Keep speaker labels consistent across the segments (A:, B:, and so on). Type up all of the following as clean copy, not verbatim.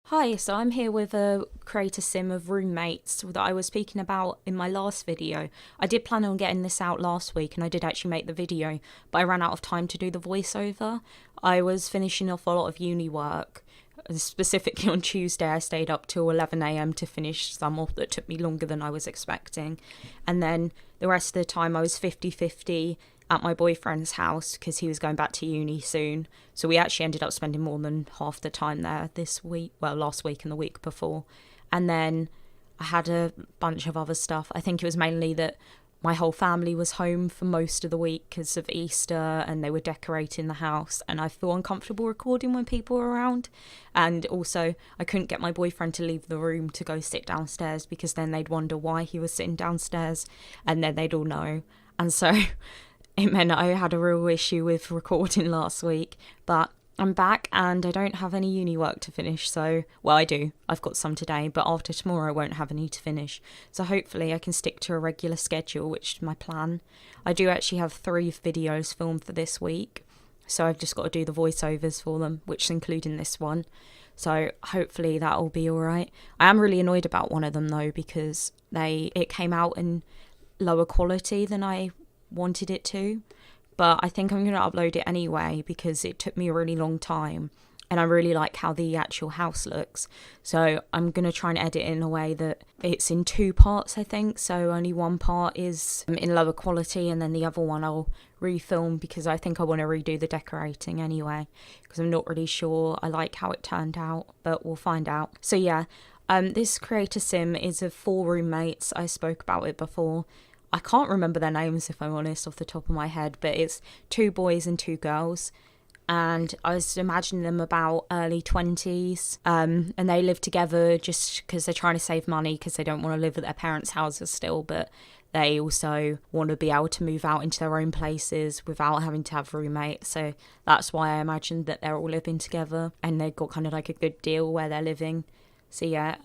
A: Hi, so I'm here with a creator sim of roommates that I was speaking about in my last video. I did plan on getting this out last week and I did actually make the video, but I ran out of time to do the voiceover. I was finishing off a lot of uni work. Specifically on Tuesday, I stayed up till 11 a.m. to finish some off that took me longer than I was expecting. And then the rest of the time I was 50-50 at my boyfriend's house because he was going back to uni soon. So we actually ended up spending more than half the time there this week, well, last week and the week before. And then I had a bunch of other stuff. I think it was mainly that my whole family was home for most of the week because of Easter and they were decorating the house, and I feel uncomfortable recording when people are around. And also I couldn't get my boyfriend to leave the room to go sit downstairs because then they'd wonder why he was sitting downstairs and then they'd all know. And so it meant I had a real issue with recording last week, but I'm back and I don't have any uni work to finish, so, well, I do. I've got some today, but after tomorrow I won't have any to finish. So hopefully I can stick to a regular schedule, which is my plan. I do actually have 3 videos filmed for this week, so I've just got to do the voiceovers for them, which is including this one. So hopefully that'll be alright. I am really annoyed about one of them though, because it came out in lower quality than I wanted it to. But I think I'm going to upload it anyway because it took me a really long time and I really like how the actual house looks. So I'm going to try and edit it in a way that it's in 2 parts, I think. So only one part is in lower quality and then the other one I'll refilm because I think I want to redo the decorating anyway because I'm not really sure I like how it turned out, but we'll find out. So yeah, this creator sim is of 4 roommates. I spoke about it before. I can't remember their names if I'm honest off the top of my head, but it's 2 boys and 2 girls. And I was imagining them about early 20s. And they live together just because they're trying to save money because they don't want to live at their parents' houses still, but they also want to be able to move out into their own places without having to have roommates. So that's why I imagined that they're all living together and they've got kind of like a good deal where they're living. So yeah,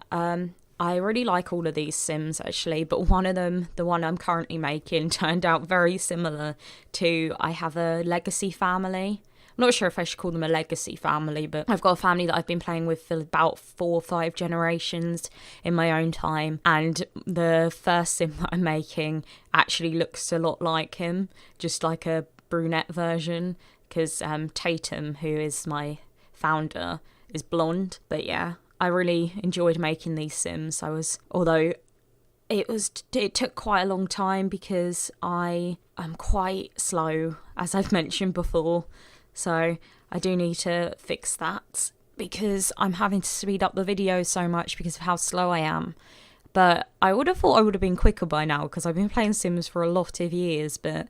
A: I really like all of these sims actually, but one of them, the one I'm currently making, turned out very similar to I have a legacy family. I'm not sure if I should call them a legacy family, but I've got a family that I've been playing with for about 4 or 5 generations in my own time. And the first sim that I'm making actually looks a lot like him, just like a brunette version, because Tatum, who is my founder, is blonde. But yeah, I really enjoyed making these sims. Although it took quite a long time because I am quite slow, as I've mentioned before. So I do need to fix that because I'm having to speed up the videos so much because of how slow I am. But I would have thought I would have been quicker by now because I've been playing Sims for a lot of years, but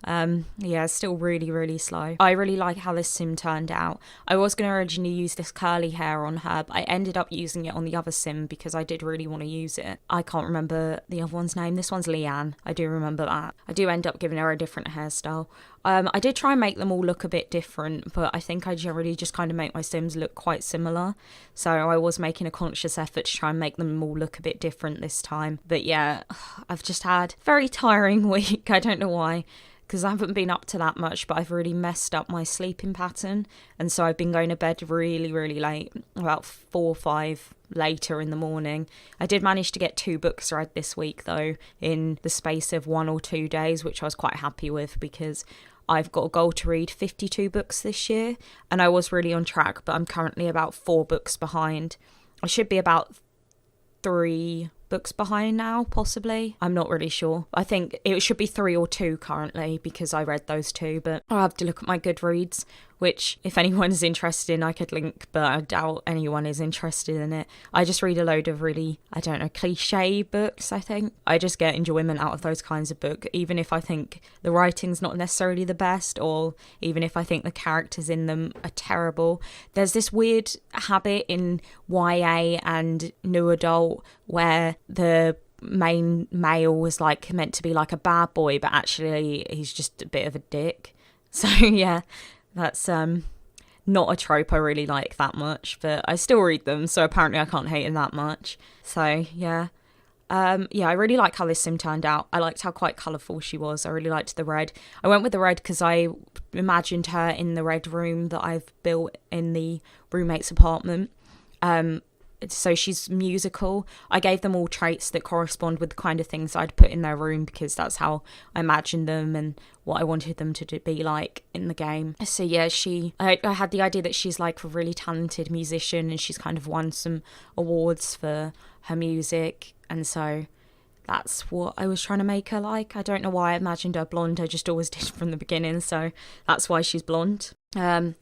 A: yeah, it's still really, really slow. I really like how this sim turned out. I was going to originally use this curly hair on her, but I ended up using it on the other sim because I did really want to use it. I can't remember the other one's name. This one's Leanne. I do remember that. I do end up giving her a different hairstyle. I did try and make them all look a bit different, but I think I generally just kind of make my sims look quite similar. So I was making a conscious effort to try and make them all look a bit different this time. But yeah, I've just had a very tiring week. I don't know why, because I haven't been up to that much, but I've really messed up my sleeping pattern. And so I've been going to bed really, really late, about 4 or 5 later in the morning. I did manage to get 2 books read this week, though, in the space of 1 or 2 days, which I was quite happy with because I've got a goal to read 52 books this year. And I was really on track, but I'm currently about 4 books behind. I should be about 3 books behind now, possibly. I'm not really sure. I think it should be 3 or 2 currently because I read those 2, but I'll have to look at my Goodreads, which if anyone is interested in, I could link, but I doubt anyone is interested in it. I just read a load of really, I don't know, cliche books, I think. I just get enjoyment out of those kinds of books, even if I think the writing's not necessarily the best, or even if I think the characters in them are terrible. There's this weird habit in YA and new adult where the main male was like meant to be like a bad boy, but actually he's just a bit of a dick. So yeah, that's not a trope I really like that much, but I still read them, so apparently I can't hate him that much. So yeah, I really like how this sim turned out. I liked how quite colourful she was. I really liked the red. I went with the red because I imagined her in the red room that I've built in the roommate's apartment. so she's musical. I gave them all traits that correspond with the kind of things I'd put in their room because that's how I imagined them and what I wanted them to be like in the game. So yeah, I had the idea that she's like a really talented musician and she's kind of won some awards for her music, and so that's what I was trying to make her like. I don't know why I imagined her blonde. I just always did from the beginning, so that's why she's blonde. I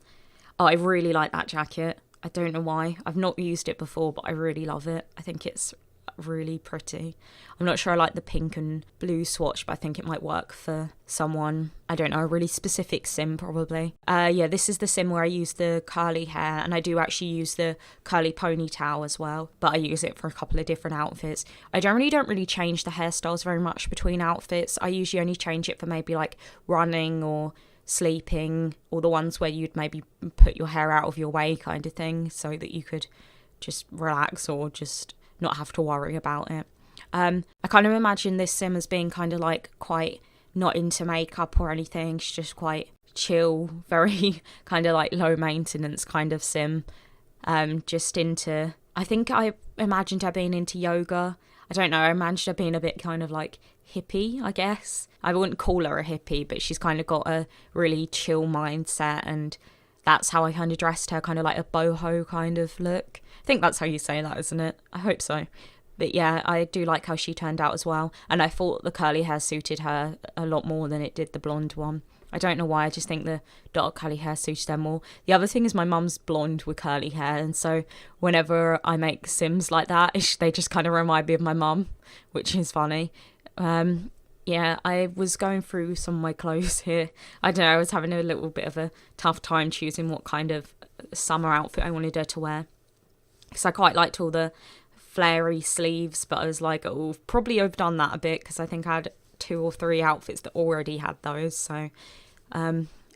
A: really like that jacket. I don't know why. I've not used it before, but I really love it. I think it's really pretty. I'm not sure I like the pink and blue swatch, but I think it might work for someone, I don't know, a really specific sim probably. Yeah, this is the sim where I use the curly hair, and I do actually use the curly ponytail as well, but I use it for a couple of different outfits. I generally don't really change the hairstyles very much between outfits. I usually only change it for maybe like running or sleeping, or the ones where you'd maybe put your hair out of your way kind of thing, so that you could just relax or just not have to worry about it. I kind of imagine this sim as being kind of like quite not into makeup or anything. She's just quite chill, very kind of like low maintenance kind of sim. Just into, I think I imagined her being into yoga. I don't know, I imagined her being a bit kind of like hippie, I guess. I wouldn't call her a hippie, but she's kind of got a really chill mindset, and that's how I kind of dressed her, kind of like a boho kind of look. I think that's how you say that, isn't it? I hope so. But yeah, I do like how she turned out as well, and I thought the curly hair suited her a lot more than it did the blonde one. I don't know why, I just think the dark curly hair suited her more. The other thing is my mum's blonde with curly hair, and so whenever I make sims like that, they just kind of remind me of my mum, which is funny. Yeah, I was going through some of my clothes here. I don't know, I was having a little bit of a tough time choosing what kind of summer outfit I wanted her to wear, because I quite liked all the flary sleeves, but I was like, oh, probably overdone that a bit, because I think I had 2 or 3 outfits that already had those, so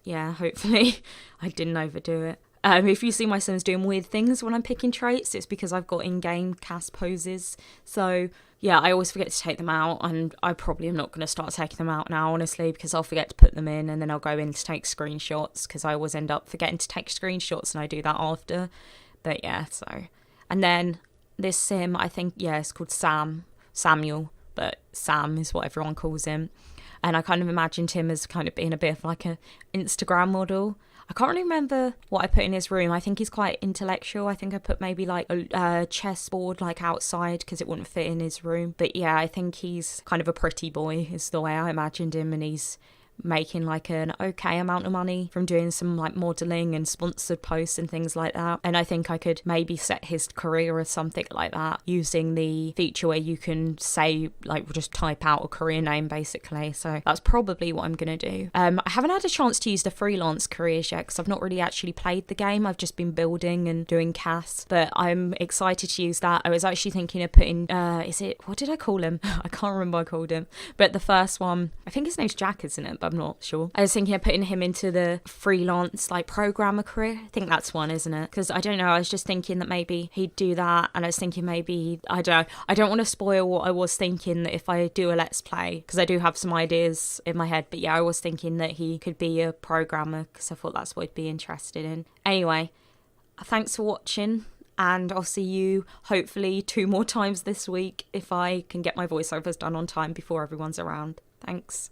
A: yeah, hopefully I didn't overdo it. If you see my Sims doing weird things when I'm picking traits, it's because I've got in-game cast poses. So yeah, I always forget to take them out, and I probably am not going to start taking them out now, honestly, because I'll forget to put them in, and then I'll go in to take screenshots, because I always end up forgetting to take screenshots, and I do that after. But yeah, so. And then this sim, I think, yeah, it's called Samuel, but Sam is what everyone calls him. And I kind of imagined him as kind of being a bit of like an Instagram model. I can't really remember what I put in his room. I think he's quite intellectual. I think I put maybe like a chessboard like outside because it wouldn't fit in his room. But yeah, I think he's kind of a pretty boy is the way I imagined him, and he's making like an okay amount of money from doing some like modelling and sponsored posts and things like that. And I think I could maybe set his career as something like that using the feature where you can say, like, just type out a career name basically. So that's probably what I'm gonna do. I haven't had a chance to use the freelance careers yet because I've not really actually played the game. I've just been building and doing casts, but I'm excited to use that. I was actually thinking of putting what did I call him? I can't remember what I called him, but the first one, I think his name's Jack, isn't it? But I'm not sure. I was thinking of putting him into the freelance like programmer career. I think that's one, isn't it? Because I don't know, I was just thinking that maybe he'd do that, and I was thinking maybe, I don't know, I don't want to spoil what I was thinking that if I do a let's play, because I do have some ideas in my head, but yeah, I was thinking that he could be a programmer because I thought that's what he'd be interested in. Anyway, thanks for watching, and I'll see you hopefully 2 more times this week if I can get my voiceovers done on time before everyone's around. Thanks.